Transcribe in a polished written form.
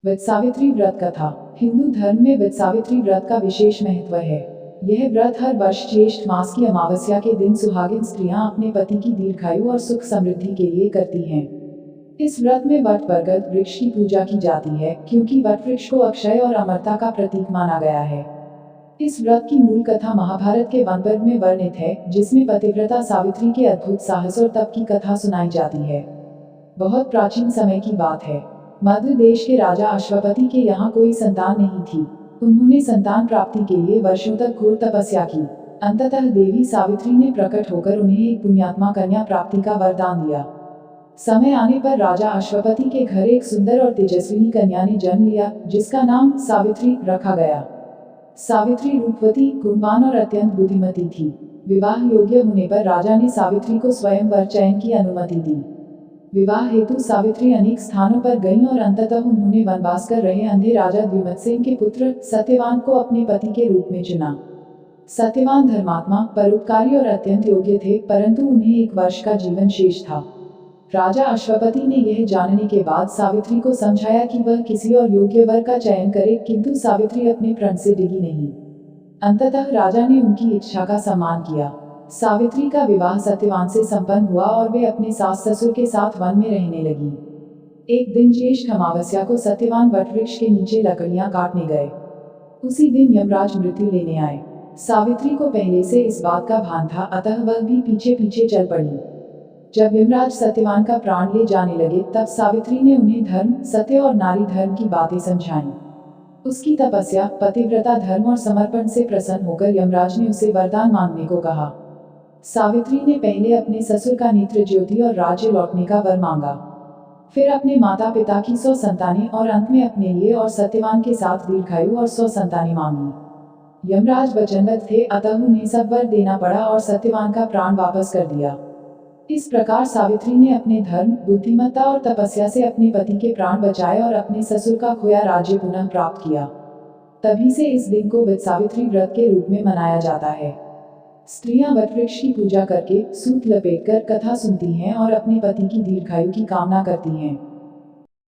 वटसावित्री व्रत कथा। हिंदू धर्म में वटसावित्री व्रत का विशेष महत्व है। यह व्रत हर वर्ष ज्येष्ठ मास की अमावस्या के दिन सुहागिन स्त्रियां अपने पति की दीर्घायु और सुख समृद्धि के लिए करती हैं। इस व्रत में वट बरगद वृक्ष की पूजा की जाती है, क्योंकि वट वृक्ष को अक्षय और अमरता का प्रतीक माना गया है। इस व्रत की मूल कथा महाभारत के वन पर्व में वर्णित है, जिसमें पतिव्रता सावित्री के अद्भुत साहस और तप की कथा सुनाई जाती है। बहुत प्राचीन समय की बात है। मध्य देश के राजा अश्वपति के यहाँ कोई संतान नहीं थी। उन्होंने संतान प्राप्ति के लिए वर्षों तक घोर तपस्या की। अंततः देवी सावित्री ने प्रकट होकर उन्हें एक पुण्यात्मा कन्या प्राप्ति का वरदान दिया। समय आने पर राजा अश्वपति के घर एक सुंदर और तेजस्विनी कन्या ने जन्म लिया, जिसका नाम सावित्री रखा गया। सावित्री रूपवती, गुणवान और अत्यंत बुद्धिमती थी। विवाह योग्य होने पर राजा ने सावित्री को स्वयंवर चयन की अनुमति दी। विवाह हेतु सावित्री अनेक स्थानों पर गईं और अंततः उन्होंने वनवास कर रहे अंधे राजा द्युमत्सेन के पुत्र सत्यवान को अपने पति के रूप में चुना। सत्यवान धर्मात्मा, परोपकारी और अत्यंत योग्य थे, परंतु उन्हें 1 वर्ष का जीवन शेष था। राजा अश्वपति ने यह जानने के बाद सावित्री को समझाया कि वह किसी और योग्य वर का चयन करे, किंतु सावित्री अपने प्रण से डिगी नहीं। अंततः राजा ने उनकी इच्छा का सम्मान किया। सावित्री का विवाह सत्यवान से संपन्न हुआ और वे अपने सास ससुर के साथ वन में रहने लगी। एक दिन ज्येष्ठ अमावस्या को सत्यवान वटवृक्ष के नीचे लकड़ियां काटने गए। उसी दिन यमराज मृत्यु लेने आए। सावित्री को पहले से इस बात का भान था, अतः वह भी पीछे पीछे चल पड़ी। जब यमराज सत्यवान का प्राण ले जाने लगे, तब सावित्री ने उन्हें धर्म, सत्य और नारी धर्म की बातें समझाईं। उसकी तपस्या, पतिव्रता धर्म और समर्पण से प्रसन्न होकर यमराज ने उसे वरदान मांगने को कहा। सावित्री ने पहले अपने ससुर का नेत्र ज्योति और राज्य लौटने का वर मांगा। फिर अपने माता पिता की 100 संतानें और अंत में अपने लिए और सत्यवान के साथ दीर्घायु और 100 संतानें मांगी। यमराज वचनबद्ध थे, अतः उन्हें सब वर देना पड़ा और सत्यवान का प्राण वापस कर दिया। इस प्रकार सावित्री ने अपने धर्म, बुद्धिमत्ता और तपस्या से अपने पति के प्राण बचाए और अपने ससुर का खोया राज्य पुनः प्राप्त किया। तभी से इस दिन को वटसावित्री व्रत के रूप में मनाया जाता है। स्त्रियां वटवृक्ष की पूजा करके, सूत लपेटकर कथा सुनती हैं और अपने पति की दीर्घायु की कामना करती हैं।